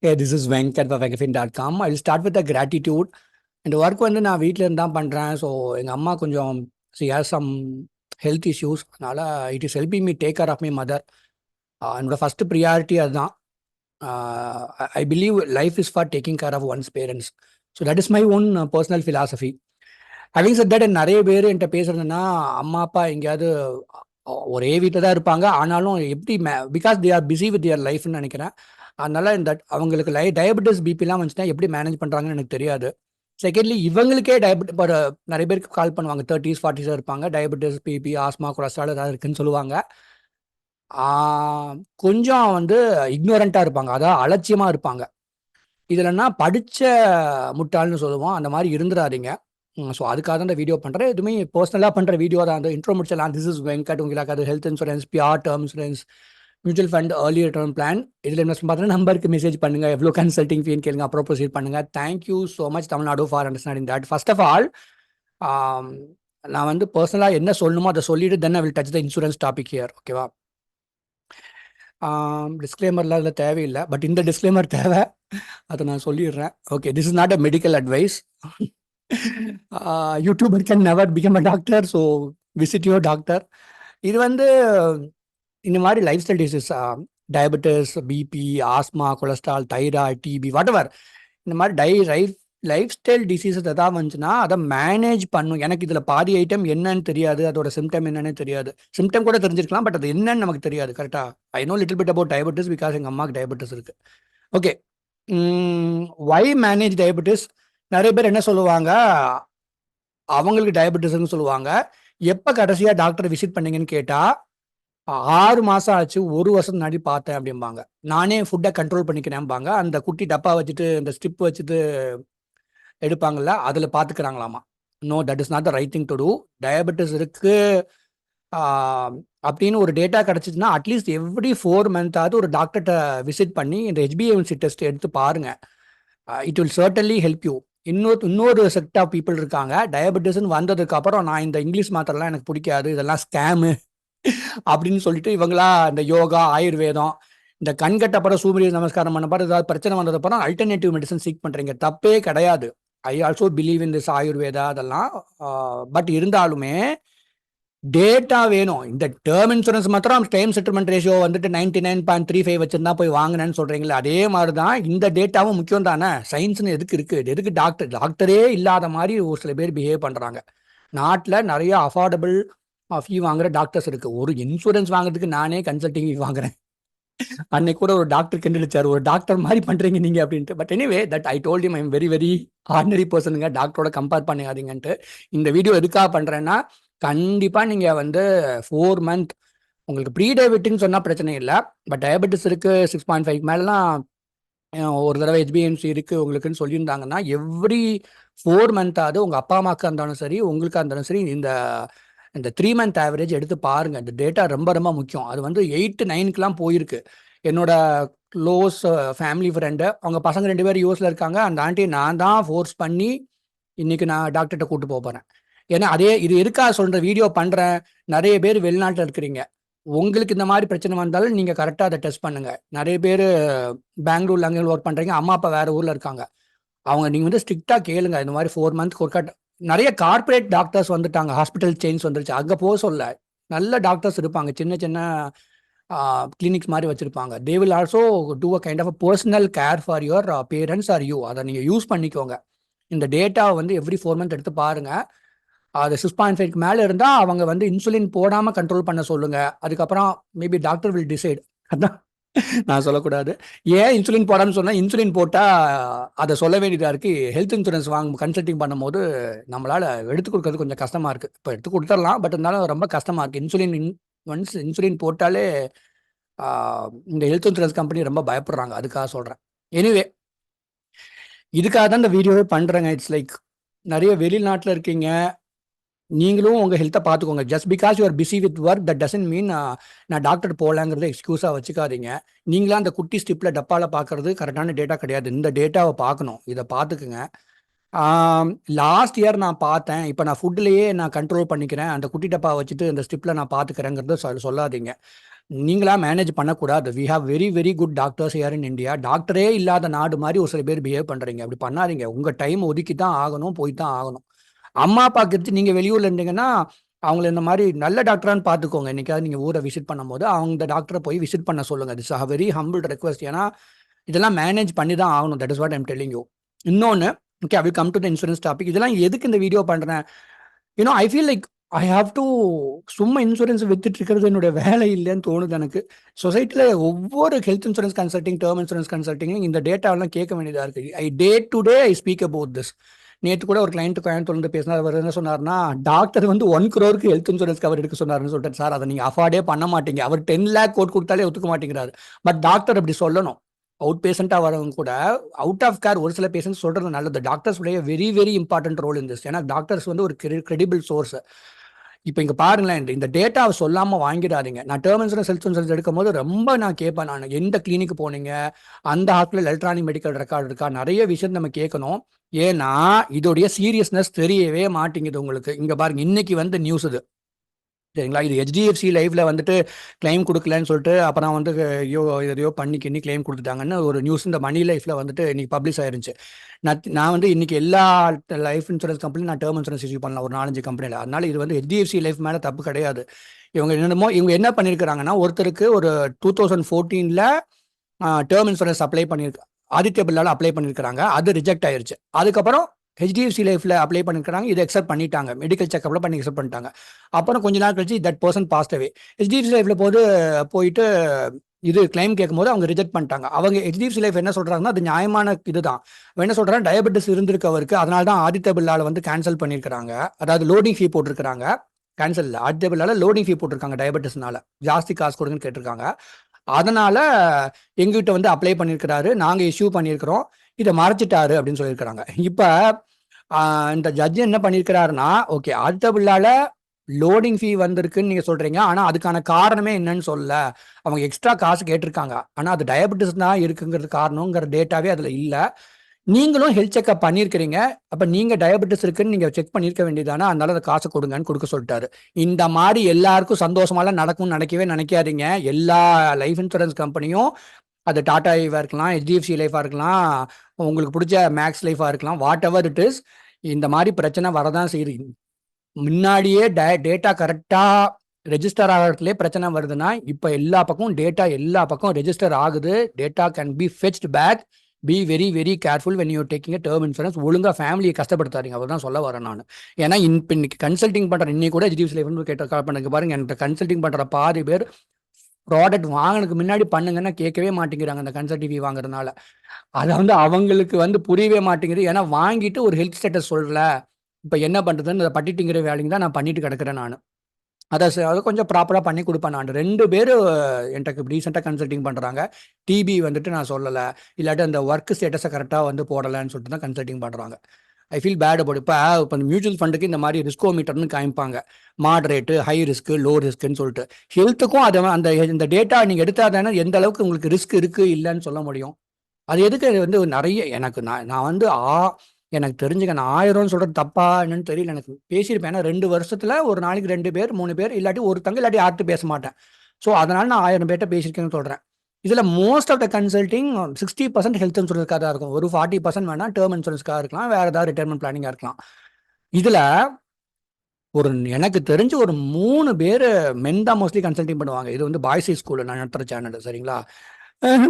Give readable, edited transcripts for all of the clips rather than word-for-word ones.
Hey, this is Venkat for Venkafin.com. I'll start with a gratitude. இந்த work வந்து நான் வீட்டில் இருந்து தான் பண்ணுறேன். ஸோ எங்கள் அம்மா கொஞ்சம் she has some health issues. அதனால் it is helping me take care of my mother. என்னோட ஃபஸ்ட்டு ப்ரியாரிட்டி அதுதான். I believe life is for taking care of one's parents. So that is my own personal philosophy. Having said that நிறைய பேர் என்கிட்ட பேசுறதுன்னா அம்மா அப்பா எங்கேயாவது ஒரே வீட்டில் தான் இருப்பாங்க. ஆனாலும் எப்படி because they are busy with their லைஃப்னு நினைக்கிறேன். அதனால இந்த அவங்களுக்கு டயபெட்டிஸ் பிபிலாம் வந்துச்சுன்னா எப்படி மேனேஜ் பண்ணுறாங்கன்னு எனக்கு தெரியாது. செகண்ட்லி இவங்களுக்கே டயபெட்டிஸ் இப்போ நிறைய பேருக்கு கால் பண்ணுவாங்க, 30s 40s இருப்பாங்க, டயபெட்டிஸ் பிபி ஆஸ்மா கொலஸ்ட்ரால் ஏதாவது இருக்குன்னு சொல்லுவாங்க. கொஞ்சம் வந்து இக்னோரண்ட்டாக இருப்பாங்க, அதாவது அலட்சியமாக இருப்பாங்க. இதுலன்னா படித்த முட்டாள்னு சொல்லுவோம், அந்த மாதிரி இருந்துடாதீங்க. ஸோ அதுக்காக தான் இந்த வீடியோ பண்ணுறேன். எதுவுமே பர்சனலாக பண்ணுற வீடியோ தான். அந்த இன்ட்ரோ முடிச்சலாம். This is Venkat. உங்களுக்கு அது ஹெல்த் இன்சூரன்ஸ், பிஆர் term insurance, mutual fund, early return plan, இதில் இன்வெஸ்ட் பார்த்தீங்கன்னா நம்பருக்கு மெசேஜ் பண்ணுங்க, எவ்வளோ கன்சல்டிங் ஃபீன்னு கேளுங்க, அப்புறம் ப்ரொசீட் பண்ணுங்க. Thank you so much Tamil Nadu for understanding that. First of all நான் வந்து பர்சனலாக என்ன சொல்லணுமோ அதை சொல்லிட்டு then I will touch the insurance topic here. ஓகேவா? டிஸ்க்ளைமர்லாம் அதில் தேவையில்லை, பட் இந்த டிஸ்க்ளைமர் தேவை, அதை நான் சொல்லிடுறேன். Okay, this is not a medical advice. YouTuber can never become a doctor, so visit your doctor. இது வந்து இந்த மாதிரி life style disease, diabetes, BP, asthma, cholesterol, thyroid, TB, whatever, இந்த மாதிரி லைஃப் ஸ்டைல் டிசீஸஸ் எதாவது வந்துச்சுன்னா அதை மேனேஜ் பண்ணும். எனக்கு இதில் பாதி ஐட்டம் என்னன்னு தெரியாது, அதோட சிம்டம் என்னன்னு தெரியாது. சிம்டம் கூட தெரிஞ்சிருக்கலாம், பட் அது என்னன்னு நமக்கு தெரியாது. கரெக்டாக I know little bit about diabetes because எங்கள் அம்மாவுக்கு டயபெட்டிஸ் இருக்குது. ஓகே, வை மேனேஜ் டயபெட்டிஸ்? நிறைய பேர் என்ன சொல்லுவாங்க, அவங்களுக்கு டயபெட்டிஸ்ன்னு சொல்லுவாங்க. எப்போ கடைசியாக டாக்டரை விசிட் பண்ணீங்கன்னு கேட்டால் 6 மாதம் ஆச்சு, 1 வருஷம் முன்னாடி பார்த்தேன் அப்படிம்பாங்க. நானே ஃபுட்டை கண்ட்ரோல் பண்ணிக்கிறேன்பாங்க. அந்த குட்டி டப்பா வச்சுட்டு இந்த ஸ்டிப் வச்சுட்டு எடுப்பாங்கல்ல, அதில் பார்த்துக்கிறாங்களாமா. No, that is not the right thing to do. Diabetes இருக்கு அப்படின்னு ஒரு டேட்டா கிடச்சிச்சுன்னா அட்லீஸ்ட் எவ்ரி 4 மந்த்தாவது ஒரு டாக்டர்கிட்ட விசிட் பண்ணி இந்த HbA1c டெஸ்ட் எடுத்து பாருங்க. It will certainly help you. இன்னொரு செட் ஆஃப் பீப்புள் இருக்காங்க, டயபெட்டிஸ்ன்னு வந்ததுக்கு அப்புறம் நான் இந்த இங்கிலீஷ் மாத்திரலாம் எனக்கு பிடிக்காது, இதெல்லாம் ஸ்கேமு அப்படின்னு சொல்லிட்டு இவங்களா இந்த யோகா, ஆயுர்வேதம், இந்த கண்கட்டப்பறம் சூரிய நமஸ்காரம் பண்ண பாரு, ஏதாவது பிரச்சனை வந்ததுக்கப்புறம் அல்டர்னேட்டிவ் மெடிசன் சீக் பண்ணுறீங்க, தப்பே கிடையாது. I also believe in this Ayurveda அதெல்லாம். பட் இருந்தாலுமே டேட்டா வேணும். இந்த டேர்ம் இன்சூரன்ஸ் மாத்திரம் டைம் செட்டில்மெண்ட் ரேஷியோ வந்துட்டு 99.35 வச்சிருந்தா போய் வாங்கினேன்னு சொல்றீங்களா, அதே மாதிரி தான் இந்த டேட்டாவும் முக்கியம் தானே. சயின்ஸ்னு எதுக்கு இருக்கு? எதுக்கு டாக்டரே இல்லாத மாதிரி ஒரு சில பேர் பிஹேவ் பண்றாங்க. நாட்டில் நிறைய அஃபோர்டபுள் ஃபீ வாங்குற டாக்டர்ஸ் இருக்கு. ஒரு இன்சூரன்ஸ் வாங்குறதுக்கு நானே கன்சல்டிங் ஃபீ வாங்குறேன். அன்னைக்கு கூட ஒரு டாக்டர் கண்டுச்சார், ஒரு டாக்டர் மாதிரி பண்றீங்க நீங்க அப்படின்ட்டு. But anyway that I told him I am very very ordinary பர்சனுங்க, டாக்டரோட கம்பேர் பண்ணாதீங்கன்ட்டு. இந்த வீடியோ எதுக்காக பண்றேன்னா, கண்டிப்பா நீங்க வந்து 4 மந்த் உங்களுக்கு ப்ரீ டயபெட்டின்னு சொன்னா பிரச்சனை இல்லை. பட் டயபெட்டிஸ் இருக்கு 6.5 மேலாம் ஒரு தடவை HbA1c இருக்கு உங்களுக்குன்னு சொல்லியிருந்தாங்கன்னா எவ்ரி 4 மந்த்தாவது உங்க அப்பா அம்மாவுக்கு இருந்தாலும் சரி, உங்களுக்கு இருந்தாலும் சரி, இந்த 3 மந்த் ஆவரேஜ் எடுத்து பாருங்க. இந்த டேட்டா ரொம்ப ரொம்ப முக்கியம். அது வந்து 8 to 9க்குலாம் போயிருக்கு. என்னோட க்ளோஸ் ஃபேமிலி ஃப்ரெண்டு, அவங்க பசங்க 2 பேர் யூஎஸ்ல இருக்காங்க. அந்த ஆண்டி நான் தான் ஃபோர்ஸ் பண்ணி இன்னைக்கு நான் டாக்டர்கிட்ட கூட்டு போறேன். ஏன்னா இது இருக்கா சொல்ற வீடியோ பண்றேன். நிறைய பேர் வெளிநாட்டில் இருக்கிறீங்க, உங்களுக்கு இந்த மாதிரி பிரச்சனை வந்தாலும் நீங்க கரெக்டாக அதை டெஸ்ட் பண்ணுங்க. நிறைய பேர் பெங்களூர்ல அங்கே ஒர்க் பண்றீங்க, அம்மா அப்பா வேற ஊர்ல இருக்காங்க, அவங்க நீங்க வந்து ஸ்ட்ரிக்டா கேளுங்க. இந்த மாதிரி 4 மந்த்க்கு ஒர்க். நிறைய கார்பரேட் டாக்டர்ஸ் வந்துட்டாங்க, ஹாஸ்பிட்டல் செயின்ஸ் வந்துருச்சு, அங்கே போக சொல்ல நல்ல டாக்டர்ஸ் இருப்பாங்க, சின்ன சின்ன கிளினிக்ஸ் மாதிரி வச்சிருப்பாங்க. They will also do a kind of a personal care for your parents or you. அதை நீங்கள் யூஸ் பண்ணிக்கோங்க. இந்த டேட்டாவை வந்து எவ்ரி 4 மந்த் எடுத்து பாருங்க. அது 6.5க்கு மேலே இருந்தால் அவங்க வந்து இன்சுலின் போடாமல் கண்ட்ரோல் பண்ண சொல்லுங்க. அதுக்கப்புறம் மேபி டாக்டர் வில் டிசைட். அதான் நான் சொல்லக்கூடாது. ஏன் இன்சுலின் போடாமல் சொன்னால், இன்சுலின் போட்டால் அதை சொல்ல வேண்டியதாக இருக்குது. ஹெல்த் இன்சூரன்ஸ் கன்சல்டிங் பண்ணும்போது நம்மளால் எடுத்து கொடுக்கறது கொஞ்சம் கஷ்டமாக இருக்குது. இப்போ எடுத்து கொடுத்துடலாம், பட் இருந்தாலும் ரொம்ப கஷ்டமாக இருக்குது. ஒன்ஸ் இன்சுலின் போட்டாலே இந்த ஹெல்த் இன்சூரன்ஸ் கம்பெனி ரொம்ப பயப்படுறாங்க. அதுக்காக சொல்கிறேன். எனிவே இதுக்காக தான் இந்த வீடியோவே பண்ணுறேங்க. இட்ஸ் லைக் நிறைய வெளிநாட்டில் இருக்கீங்க, நீங்களும் உங்கள் ஹெல்த்தை பார்த்துக்கோங்க. Just because you are busy with work that doesn't mean நான் டாக்டர் போகலாங்கிறத எக்ஸ்கியூஸாக வச்சுக்காதீங்க. நீங்களாம் அந்த குட்டி ஸ்டிப்பில் டப்பாவில் பார்க்கறது கரெக்டான டேட்டா கிடையாது. இந்த டேட்டாவை பார்க்கணும், இதை பார்த்துக்குங்க. லாஸ்ட் இயர் நான் பார்த்தேன், இப்போ நான் ஃபுட்லேயே நான் கண்ட்ரோல் பண்ணிக்கிறேன், அந்த குட்டி டப்பா வச்சுட்டு அந்த ஸ்டிப்பில் நான் பார்த்துக்கிறேங்கிறத சொல்லாதீங்க. நீங்களா மேனேஜ் பண்ணக்கூடாது. We have very very good doctors here in India. டாக்டரே இல்லாத நாடு மாதிரி ஒரு சில பேர் பிஹேவ் பண்றீங்க. அப்படி பண்ணாதீங்க. உங்க டைம் ஒதுக்கி தான் ஆகணும், போய் தான் ஆகணும். அம்மா அப்பாக்கு எடுத்து நீங்க வெளியூர்ல இருந்தீங்கன்னா அவங்கள இந்த மாதிரி நல்ல டாக்டரான்னு பார்த்துக்கோங்க. என்னைக்காவது நீங்க ஊரை விசிட் பண்ணும்போது அவங்க டாக்டரை போய் விசிட் பண்ண சொல்லுங்க. This a very humble request. ஏன்னா இதெல்லாம் மேனேஜ் பண்ணி தான் ஆகணும். That is what I'm telling you. இன்னொன்னு, okay, I will come to the insurance topic. இதெல்லாம் எதுக்கு இந்த வீடியோ பண்றேன்? I feel like I have to சும்மா இன்சூரன்ஸ் வித்துட்டு இருக்கிறது என்னோட வேலை இல்லைன்னு தோணுது எனக்கு. சொசைட்டியில் ஒவ்வொரு health insurance consulting, term insurance consulting இந்த டேட்டாவெல்லாம் கேட்க வேண்டியதாக இருக்கு. Day to day I speak about this. நேற்று கூட ஒரு கிளைண்ட் கோயம்புத்தூர்ல இருந்து பேசினார். அவர் என்ன சொன்னார்னா, டாக்டர் வந்து 1 crore ஹெல்த் இன்சூரன்ஸ் கவர் எடுக்க சொன்னார்னு சொல்லிட்டு, சார் அதை நீங்க அஃபோர்டே பண்ண மாட்டீங்க. அவர் 10 lakh கோட் கொடுத்தாலே ஒத்துக்க மாட்டேங்கிறாரு. பட் டாக்டர் அப்படி சொல்லணும். அவுட் பேஷண்ட்டாக வரவங்க கூட அவுட் ஆஃப் கேர் ஒரு சில பேஷண்ட் சொல்றது நல்லது. டாக்டர்ஸ் உடைய very very important role in this. ஏன்னா டாக்டர்ஸ் வந்து ஒரு கிரெடிபிள் சோர்ஸ். இப்போ இங்க பாருங்களேன், இந்த டேட்டாவை சொல்லாம வாங்கிடாதீங்க. நான் டேர்ம் இன்சூரன்ஸ், ஹெல்த் இன்சூரன்ஸ் எடுக்கும் போது ரொம்ப நான் கேட்பேன். நான் எந்த கிளினிக் போனீங்க, அந்த ஹாஸ்பிட்டல் எலக்ட்ரானிக் மெடிக்கல் ரெக்கார்டு இருக்கா, நிறைய விஷயம் நம்ம கேட்கணும். ஏன்னா இதோடைய சீரியஸ்னஸ் தெரியவே மாட்டேங்குது உங்களுக்கு. இங்க பாருங்க, இன்னைக்கு வந்து நியூஸ் இது சரிங்களா. இது ஹெச்டிஎஃப்சி லைஃப்ல வந்துட்டு கிளைம் கொடுக்கலன்னு சொல்லிட்டு அப்புறம் வந்து ஐயோ எதையோ பண்ணி கிளைம் கொடுத்துட்டாங்கன்னு ஒரு நியூஸ் இந்த மணி லைஃப்ல வந்துட்டு இன்னைக்கு பப்ளிஷ் ஆயிருந்துச்சு. நான் வந்து இன்னைக்கு எல்லா லைஃப் இன்சூரன்ஸ் கம்பெனி நான் டேர்ம் இன்சூரன்ஸ் இஷ்யூ பண்ணலாம் ஒரு 4-5 கம்பெனியில். அதனால இது வந்து ஹெச்டிஎஃப்சி லைஃப் மேலே தப்பு கிடையாது. இவங்க என்ன பண்ணியிருக்கிறாங்கன்னா, ஒருத்தருக்கு ஒரு 2014 டேர்ம் இன்சூரன்ஸ் அப்ளை பண்ணியிருக்கு, ஆதித்ய பிர்லால அப்ளை பண்ணியிருக்கிறாங்க. அது ரிஜெக்ட் ஆயிருச்சு. அதுக்கப்புறம் ஹெச்டிஎஃப்சி லைஃப்ல அப்ளை பண்ணிருக்காங்க, இதை அக்செப்ட் பண்ணிட்டாங்க. மெடிக்கல் செக்அப்ல பண்ணி அக்செப்ட் பண்ணிட்டாங்க. அப்புறம் கொஞ்ச நாள் கழிச்சு that person past away. HDFC லைஃப்ல போயிட்டு இது கிளைம் கேட்கும்போது அவங்க ரிஜெக்ட் பண்ணிட்டாங்க. அவங்க ஹெச்டிஎஃப்சி லைஃப் என்ன சொல்றாங்கன்னா, அது நியாயமான இதுதான். அவன் என்ன சொல்றாங்க, டயபெட்டிஸ் இருந்திருக்கு அவருக்கு, அதனால தான் ஆதித்ய பிர்லால வந்து கேன்சல் பண்ணியிருக்காங்க. அதாவது லோடிங் ஃபீ போட்டிருக்காங்க. கேன்சல் இல்லை, ஆதித்ய பிர்லால லோடிங் ஃபீ போட்டிருக்காங்க. டயபெட்டிஸ்னால ஜாஸ்தி காசு கொடுங்கன்னு கேட்டிருக்காங்க. அதனால எங்ககிட்ட வந்து அப்ளை பண்ணியிருக்கிறாரு, நாங்க இஷ்யூ பண்ணியிருக்கிறோம், இதை மறைச்சிட்டாரு அப்படின்னு சொல்லியிருக்கிறாங்க. இப்ப இந்த ஜட்ஜ் என்ன பண்ணியிருக்கிறாருன்னா, ஓகே ஆதித்ய பிர்லால லோடிங் ஃபீ வந்திருக்குன்னு நீங்க சொல்றீங்க, ஆனா அதுக்கான காரணமே என்னன்னு சொல்ல. அவங்க எக்ஸ்ட்ரா காசு கேட்டிருக்காங்க, ஆனா அது டயபெட்டிஸ் தான் இருக்குங்கிறது காரணங்கிற டேட்டாவே அதுல இல்ல. நீங்களும் ஹெல்த் செக்அப் பண்ணியிருக்கிறீங்க, அப்ப நீங்க டயபெட்டிஸ் இருக்குன்னு நீங்க செக் பண்ணியிருக்க வேண்டியதானே, அதனால அதை காசு கொடுங்கன்னு கொடுக்க சொல்லிட்டாரு. இந்த மாதிரி எல்லாருக்கும் சந்தோஷமாலாம் நடக்கும்னு நினைக்காதீங்க. எல்லா லைஃப் இன்சூரன்ஸ் கம்பெனியும், அது டாடா லைஃபா இருக்கலாம், ஹெச்டிஎஃப்சி லைஃபா இருக்கலாம், உங்களுக்கு பிடிச்ச மேக்ஸ் லைஃபா இருக்கலாம், வாட் எவர் இட் இஸ், இந்த மாதிரி பிரச்சனை வரதான் செய்யுது. முன்னாடியே டேட்டா கரெக்டா ரெஜிஸ்டர் ஆகிறதுலே பிரச்சனை வருதுன்னா, இப்ப எல்லா பக்கம் ரெஜிஸ்டர் ஆகுது. Data can be fetched back. Be very very careful when you taking term insurance. ஒழுங்கா ஃபேமிலியை கஷ்டப்படுத்தாதீங்க, அவர் தான் சொல்ல வரேன் நான். ஏன்னா இன்னைக்கு கன்சல்டிங் பண்ற இன்னைக்கு கூட ஹெச்டிஎஃப்சி லைஃப் கேட்ட கால் பண்ணுங்க பாருங்க, என்கிட்ட கன்சல்டிங் பண்ற பாதி பேர் ப்ராடக்ட் வாங்கினதுக்கு முன்னாடி பண்ணுங்கன்னா கேட்கவே மாட்டேங்கிறாங்க. அந்த கன்சல்டிங் வாங்குறதுனால அதை வந்து அவங்களுக்கு வந்து புரியவே மாட்டேங்குது. ஏன்னா வாங்கிட்டு ஒரு ஹெல்த் ஸ்டேட்டஸ் சொல்ல, இப்போ என்ன பண்ணுறதுன்னு அதை பட்டிட்டுங்கிற வேலைங்க தான் நான் பண்ணிட்டு கிடக்கிறேன் நான். அதை கொஞ்சம் ப்ராப்பராக பண்ணி கொடுப்பேன் நான். 2 பேர் எனக்கு ரீசெண்டாக கன்சல்டிங் பண்ணுறாங்க. டிபி வந்துட்டு நான் சொல்லலை, இல்லாட்டி அந்த ஒர்க் ஸ்டேட்டஸை கரெக்டாக வந்து போடலைன்னு சொல்லிட்டு தான் கன்சல்டிங் பண்ணுறாங்க. I feel bad about. இப்போ இந்த மியூச்சுவல் ஃபண்டுக்கு இந்த மாதிரி ரிஸ்கோமீட்டர்னு காமிப்பாங்க, மாடரேட்டு, ஹை ரிஸ்க், லோ ரிஸ்க்குன்னு சொல்லிட்டு. ஹெல்த்துக்கும் அதை அந்த இந்த டேட்டா நீங்கள் எடுத்தால் தானே எந்த அளவுக்கு உங்களுக்கு ரிஸ்க் இருக்குது இல்லைன்னு சொல்ல முடியும். அது எதுக்கு வந்து நிறைய எனக்கு நான் வந்து எனக்கு தெரிஞ்சுக்க, நான் 1000 சொல்றது தப்பா என்னன்னு தெரியல. எனக்கு பேசியிருப்பேன். ஏன்னா 2 வருஷத்துல ஒரு நாளைக்கு 2 பேர் 3 பேர் இல்லாட்டி ஒருத்தங்க இல்லாட்டி யார்ட்டு பேச மாட்டேன். ஸோ அதனால நான் 1000 பேர்ட்ட பேசியிருக்கேன்னு சொல்றேன். இதுல most of the consulting 60% health இன்சூரன்ஸ்க்காக தான் இருக்கும். ஒரு 40% வேணா டேர்ம் இன்சூரன்ஸ்க்காக இருக்கலாம், வேற ஏதாவது ரிட்டைர்மெண்ட் பிளானிங்கா இருக்கலாம். இதுல எனக்கு தெரிஞ்சு ஒரு 3 பேர் மென் தான் மோஸ்ட்லி கன்சல்டிங் பண்ணுவாங்க. இது வந்து பாய்ஸ் ஸ்கூல் நான் நடத்துற சேனல், சரிங்களா.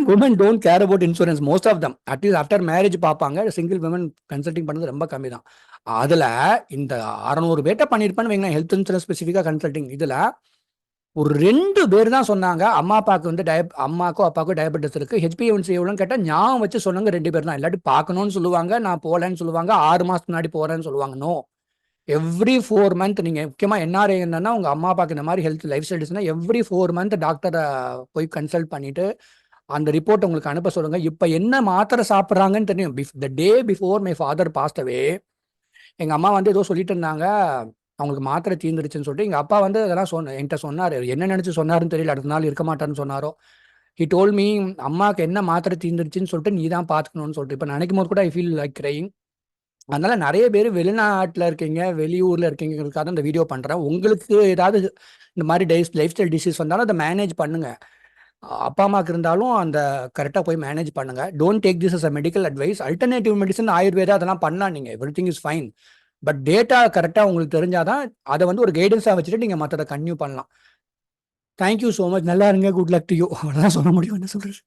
women don't care about insurance, most of them. At least after marriage பார்ப்பாங்க. சிங்கிள் விமன் கன்சல்டிங் பண்ணது ரொம்ப கம்மி தான். அதுல இந்த 600 பேர்ட்ட பண்ணியிருப்பேன்னு வைங்களேன், ஹெல்த் இன்சூரன்ஸ் ஸ்பெசிஃபிக்காக கன்சல்டிங். இதுல ஒரு 2 பேர் தான் சொன்னாங்க, அம்மா அப்பாவுக்கு வந்து அம்மாக்கும் அப்பாவுக்கும் டயபெட்டிஸ் இருக்கு, ஹெச்பிஏஒன்சி எவ்வளோன்னு கேட்டால் ஞாபகம் வச்சு சொன்னாங்க 2 பேர் தான். இல்லாட்டி பார்க்கணும்னு சொல்லுவாங்க, நான் போகலன்னு சொல்லுவாங்க, 6 மாசத்துக்கு முன்னாடி போறேன்னு சொல்லுவாங்க. நோ, எவ்ரி 4 month நீங்க முக்கியமா என்ஆர்ஐ என்னன்னா, உங்க அம்மா அப்பாவுக்கு இந்த மாதிரி ஹெல்த் லைஃப் ஸ்டைல்ஸ்னா எவ்ரி 4 month டாக்டரை போய் கன்சல்ட் பண்ணிட்டு அந்த ரிப்போர்ட் உங்களுக்கு அனுப்ப சொல்லுங்க. இப்ப என்ன மாத்திரை சாப்பிட்றாங்கன்னு தெரியும். The day before my father passed away, எங்க அம்மா வந்து ஏதோ சொல்லிட்டு இருந்தாங்க, அவங்களுக்கு மாத்திரை தீர்ந்துருச்சுன்னு சொல்லிட்டு. எங்க அப்பா வந்து அதெல்லாம் என்கிட்ட சொன்னாரு. என்ன நினைச்சு சொன்னாருன்னு தெரியல, அடுத்த நாள் இருக்க மாட்டாருன்னு சொன்னாரோ. ஹி டோல் மீ, அம்மாவுக்கு என்ன மாத்திரை தீர்ந்துருச்சுன்னு சொல்லிட்டு நீ தான் பாத்துக்கணும்னு சொல்லிட்டு. இப்ப நினைக்கும் போது கூட ஐ ஃபீல் லைக் கிரையிங். அதனால நெறைய பேரு வெளிநாட்டுல இருக்கீங்க, வெளியூர்ல இருக்கீங்கங்களுக்காக தான் இந்த வீடியோ பண்றேன். உங்களுக்கு ஏதாவது இந்த மாரி லைஃப் ஸ்டைல் டிசீஸ் வந்தாலும் அத மேனேஜ் பண்ணுங்க. அப்பா, அம்மாக்கு இருந்தாலும் அந்த கரெக்ட்டா போய் மேனேஜ் பண்ணுங்க. Don't take this as a medical advice. Alternative medicine, Ayurveda அதெல்லாம் பண்ணலாம் நீங்க. Everything is fine. But data கரெக்ட்டா உங்களுக்கு தெரிஞ்சா தான், அத வந்து ஒரு கைடன்ஸா வச்சுட்டு நீங்க மத்தத கன்டின்யூ பண்ணலாம். Thank you so much. நல்லா இருங்க. Good luck to you. அவ்வளவுதான் சொல்ல முடியும். என்ன சொல்றது?